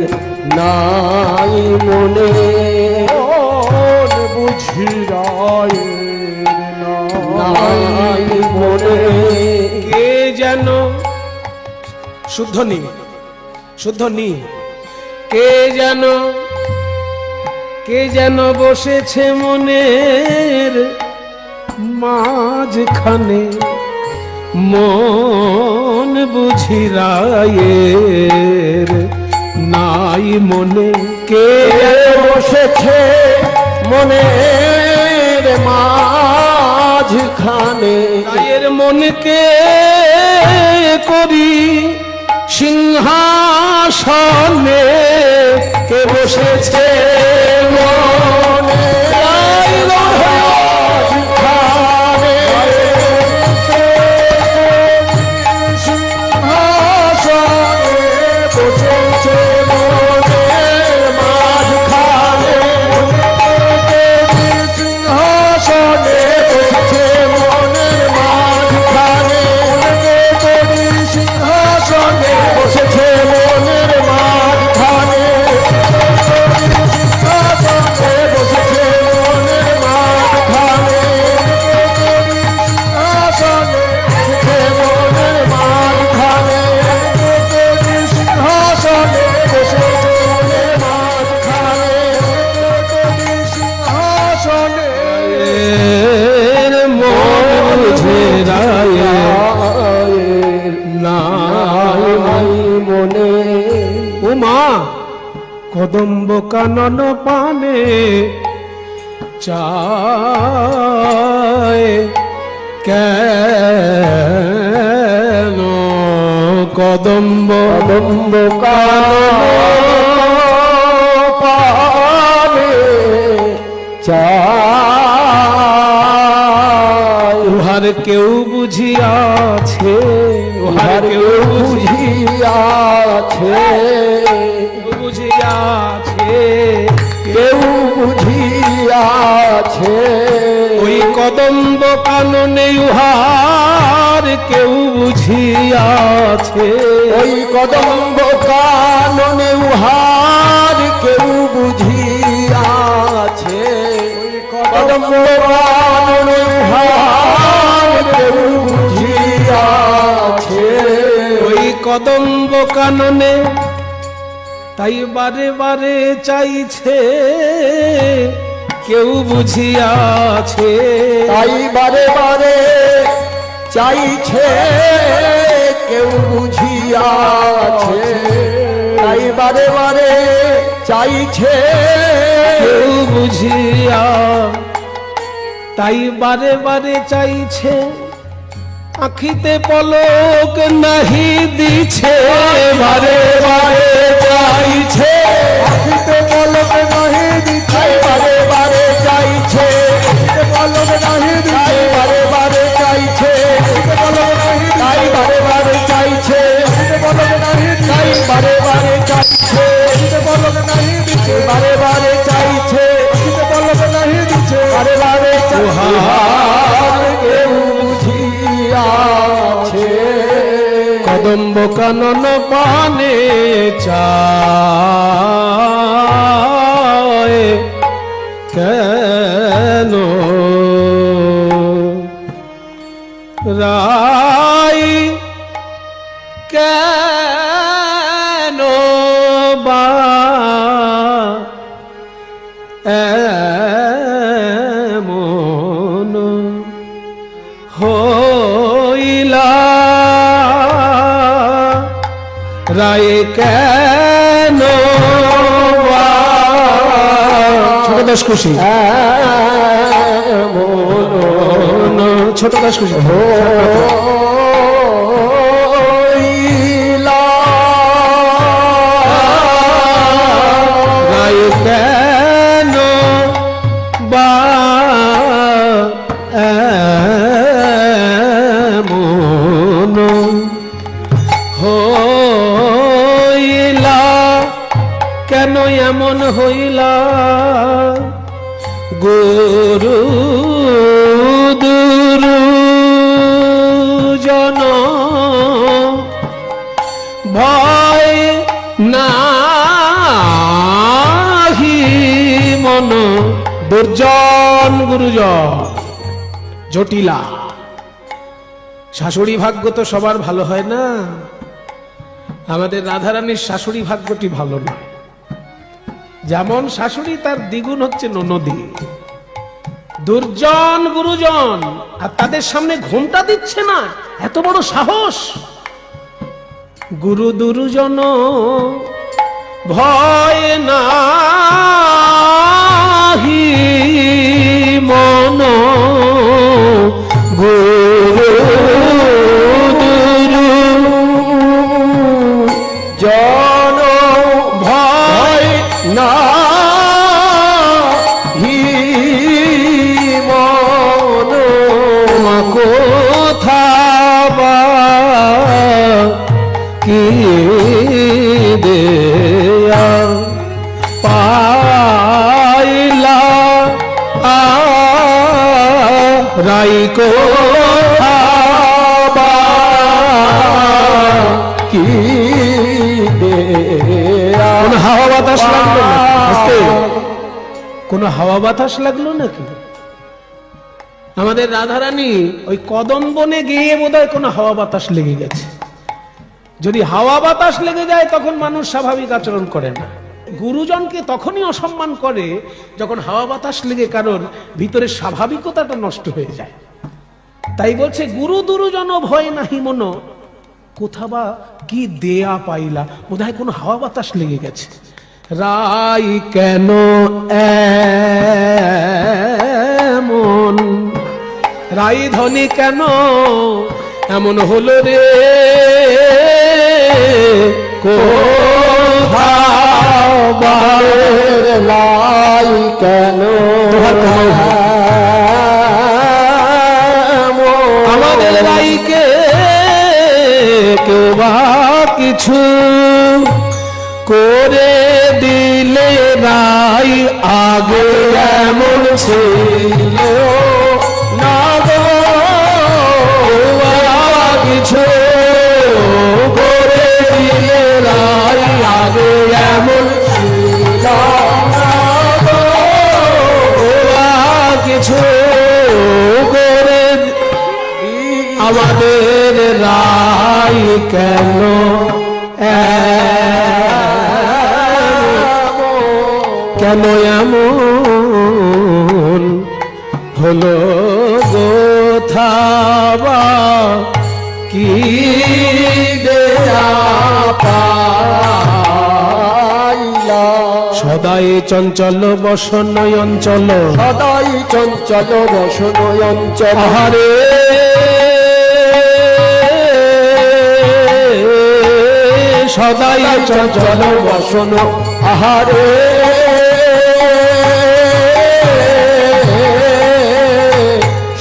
নাই মনে, মন বুঝি রায়ের নাই মনে। কে যেন শুদ্ধ নি, শুদ্ধ নি, কে যেন বসেছে মনের মাঝখানে, মন বুঝি রায়ের নাই মনে। কে বসেছে মনের মাঝখানে, রায়ের মনকে করি সিংহাসনে, কে বসেছে মনে কানন পানে চায় কেন কদম্ব কদম্ব কানন পানে চায় উহার কেউ বুঝিয়াছে, উহার কেউ বুঝিয়াছে, বুঝিয়াছে, কেউ বুঝিয়াছে, ওই কদম্ব কাননে উহার কেউ বুঝিয়াছে, ওই কদম্ব কাননে উহার কেউ বুঝিয়াছে, কদম্ব কাননে উহার কেউ বুঝিয়াছে, ওই কদম্ব কাননে তাই বারে বারে চাইছে কেউ বুঝিয়াছে, তাই বারে বারে চাইছে কেউ বুঝিয়াছে, তাই বারে বারে চাইছে কেউ বুঝিয়া, তাই বারে বারে চাইছে আখিতে পলক নাহি দিছে, বারে বারে চাইছে আখিতে পলক নাহি দিছে, বারে বারে চাইছে পলক নাহি দিছে, বারে বারে চাইছে পলক নাহি, তাই বারে বারে চাইছে পলক নাহি, তাই বারে বারে চাইছে পলক নাহি দিছে, বারে বারে চাইছে পলক নাহি দিছে, বারে বারে উহার কেউ বুঝিয়াছে, কদম্ব কানন পানে চায় কেন রাই কেন বা এমন হইলা রায় কেন বা ছোট দাস খুশি ছোট দাস খুশি হইলা রায় কেন বা এমন হইলা, কেন এমন হইলা গুরু দুরুজন ভয় নাহি মন, দুর্জন গুরুজন জটিলা। শাশুড়ি ভাগ্য তো সবার ভালো হয় না, আমাদের রাধারানীর শাশুড়ি ভাগ্যটি ভালো নয়। যেমন শাশুড়ি তার দ্বিগুণ হচ্ছে ননদী, দুর্জন গুরুজন, আর তাদের সামনে ঘোমটা দিচ্ছে না, এত বড় সাহস। গুরু দুরুজন ভয় নাহি মন, গুরু জন ভয় নাহি মন, কোথা বা কি দেয়া পাইলা রাই কোথা বা কি দেয়া, কোন হাওয়া বাতাস লাগলো না, কোন হাওয়া বাতাস লাগলো নাকি? আমাদের রাধারানী ওই কদম বনে গিয়ে বোধহয় কোনো হাওয়া বাতাস লেগে গেছে। যদি হাওয়া বাতাস লেগে যায় তখন মানুষ স্বাভাবিক আচরণ করে না। গুরুজনকে তখনই অসম্মান করে যখন হাওয়া বাতাস লেগে কারোর ভিতরে স্বাভাবিকতাটা নষ্ট হয়ে যায়। তাই বলছে গুরু দুরুজন ভয় নাহি মন, কোথা বা কি দেয়া পাইলা, বোধহয় কোনো হাওয়া বাতাস লেগে গেছে। রাই কেন এমন, রাই ধনী কেন এমন হলো রে, কোথাও লাই কেন আমাদের রাইকে কেউ বা কিছু করে দিলে রাই আগে এমন ছিল না গো, কিছু করে দিলে রাই আগে এমন ছিল না গো, কিছু করে আমাদের রাই কেন কেন এমন হলো গোথাবা কি দেয়া পাইলা, সদাই চঞ্চল বসন অঞ্চল, সদাই চঞ্চল বসন অঞ্চল, আহারে সদাই চঞ্চল বসন আহারে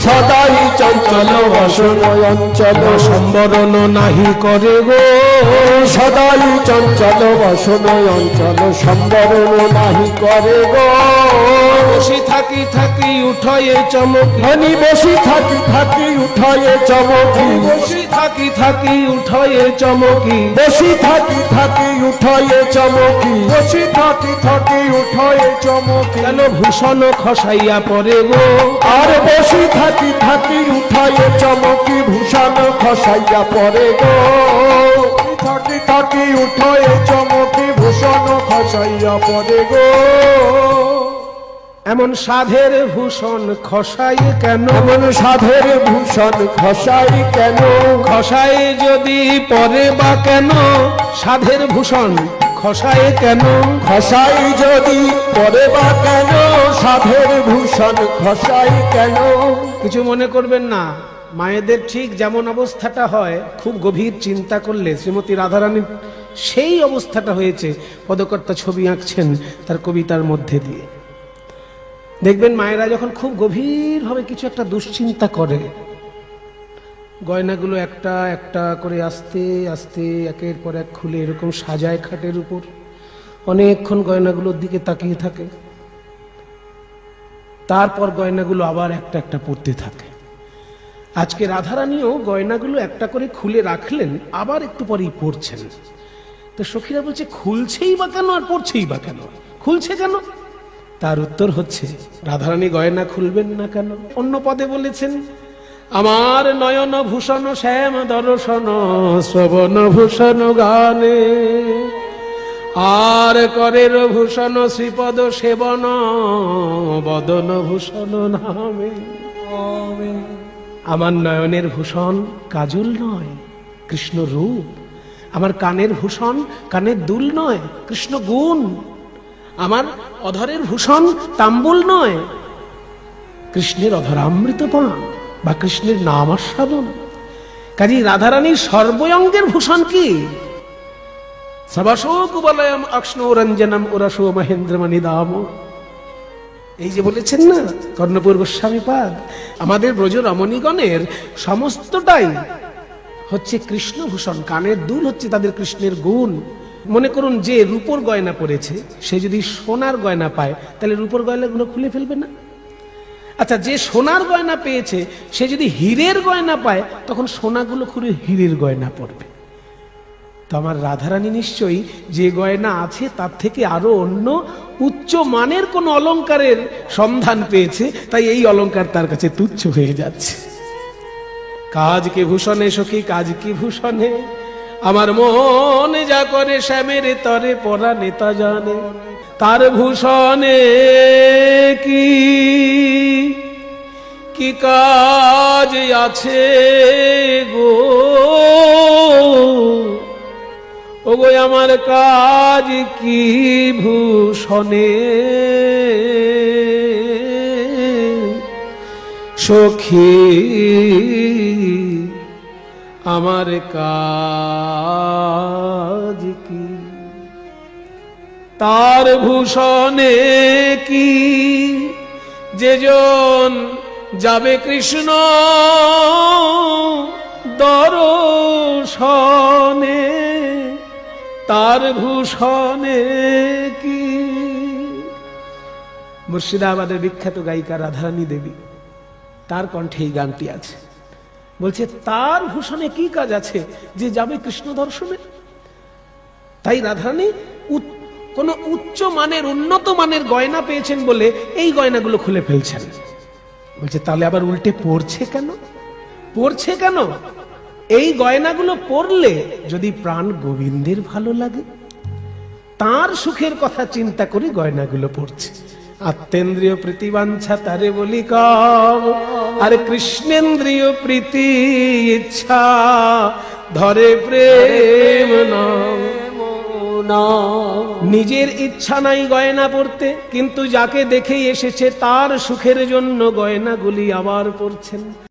সদাই চঞ্চল বসন অঞ্চল, সম্বরণ নাহি করে গো, সদাই চঞ্চল বসন অঞ্চল সম্বরণ নাহি করে গো, বসি থাকি থাকি উঠয়ে চমকি, ধনী বসি থাকি থাকি উঠয়ে চমকি, বসি থাকি থাকি উঠয়ে চমকি, বসি থাকি থাকি উঠয়ে চমকি, বসি থাকি থাকি উঠয়ে চমকি, কেন ভূষণ খসাইয়া পড়ে গো, আর বসি থাকি থাকি উঠয়ে চমকি, ভূষণ খসাইয়া পড়ে গো, থাকি থাকি উঠয়ে চমকি, ভূষণ খসাইয়া পড়ে গো, এমন সাধের ভূষণ খসাই কেন, এমন সাধের ভূষণ খসাই কেন, খসাই যদি পরে বা কেন, সাধের ভূষণ খসাই কেন, খসাই যদি পরে বা কেন, সাধের ভূষণ খসাই কেন, কিছু মনে করবেন না, মায়েদের ঠিক যেমন অবস্থাটা হয় খুব গভীর চিন্তা করলে শ্রীমতী রাধারানীর সেই অবস্থাটা হয়েছে। পদকর্তা ছবি আঁকছেন তার কবিতার মধ্যে দিয়ে, দেখবেন মায়েরা যখন খুব গভীরভাবে কিছু একটা দুশ্চিন্তা করে, গয়নাগুলো একটা একটা করে আস্তে আস্তে একের পর এক খুলে এরকম সাজায় খাটের উপর, অনেকক্ষণ গয়নাগুলোর দিকে তাকিয়ে থাকে, তারপর গয়নাগুলো আবার একটা একটা পড়তে থাকে। আজকে রাধারানীও গয়নাগুলো একটা করে খুলে রাখলেন, আবার একটু পরেই পড়ছেন। তো সখীরা বলছে খুলছেই বা কেন আর পড়ছেই বা কেন, খুলছে কেন? তার উত্তর হচ্ছে রাধারানী গয়না খুলবেন না কেন? অন্য পদে বলেছেন, আমার নয়ন ভূষণ শ্যাম দর্শন শ্রবণ ভূষণ গানে, আর করের ভূষণ শ্রীপদ সেবন বদন ভূষণ নামে। আমার নয়নের ভূষণ কাজল নয়, কৃষ্ণ রূপ। আমার কানের ভূষণ কানের দুল নয়, কৃষ্ণ গুণ। আমার অধরের ভূষণ তাম্বুল নয়, কৃষ্ণের অধরামৃত পান বা কৃষ্ণের নাম আস্বাদন। কাজী রাধারানীর সর্বঙ্গের ভূষণ কি? সবাসো কুবলয়ম অক্ষ্ণো রঞ্জনম উরসো মহেন্দ্রমণি দাম। এই যে বলেছেন না কর্ণপুর গোস্বামী পাদ, আমাদের ব্রজ রমণীগণের সমস্তটাই হচ্ছে কৃষ্ণভূষণ। কানের দুল হচ্ছে তাদের কৃষ্ণের গুণ। মনে করুন যে রূপোর গয়না পরেছে, সে যদি সোনার গয়না পায় তাহলে রূপোর গয়নাগুলো খুলে ফেলবে না? আচ্ছা, যে সোনার গয়না পেয়েছে সে যদি হীরের গয়না পায় তখন সোনাগুলো খুলে হীরের গয়না পরবে। তো আমার রাধারানী নিশ্চয়ই যে গয়না আছে তার থেকে আরো অন্য উচ্চ মানের কোন অলংকারের সন্ধান পেয়েছে, তাই এই অলংকার তার কাছে তুচ্ছ হয়ে যাচ্ছে। কাজ কি ভূষণে সখী, কাজ কি ভূষণে, আমার মন যা করে শ্যামের তরে পরা নেতা জানে। তার ভূষণে কি কি কাজ আছে গো, ও গো আমার কাজ কি ভূষণে সখী আমার কাজ কি তার ভূষণে কি যেজন যাবে কৃষ্ণ দর্শনে তার ভূষণে কি। মুর্শিদাবাদের বিখ্যাত গায়িকা রাধারানী দেবী, তার কণ্ঠে এই গানটি আছে। বলছে তার ভূষণে কি কাজ আছে যে যাবে কৃষ্ণ দর্শনে। তাই রাধারানী কোন উচ্চ মানের উন্নত মানের গয়না পেয়েছেন বলে এই গয়নাগুলো খুলে ফেলছেন। বলছে তাহলে আবার উল্টে পড়ছে কেন? পড়ছে কেন? এই গয়নাগুলো পরলে যদি প্রাণ গোবিন্দের ভালো লাগে, তার সুখের কথা চিন্তা করে গয়নাগুলো পড়ছে। আত্মেন্দ্রিয় প্রীতিবাঞ্ছা তারে বলি কাম, আর কৃষ্ণেন্দ্রিয় প্রীতি ইচ্ছা ধরে প্রেম নাম। নিজের ইচ্ছা নাই গয়না পরতে, কিন্তু যাকে দেখেই এসেছে তার সুখের জন্য গয়নাগুলি আবার পরছেন।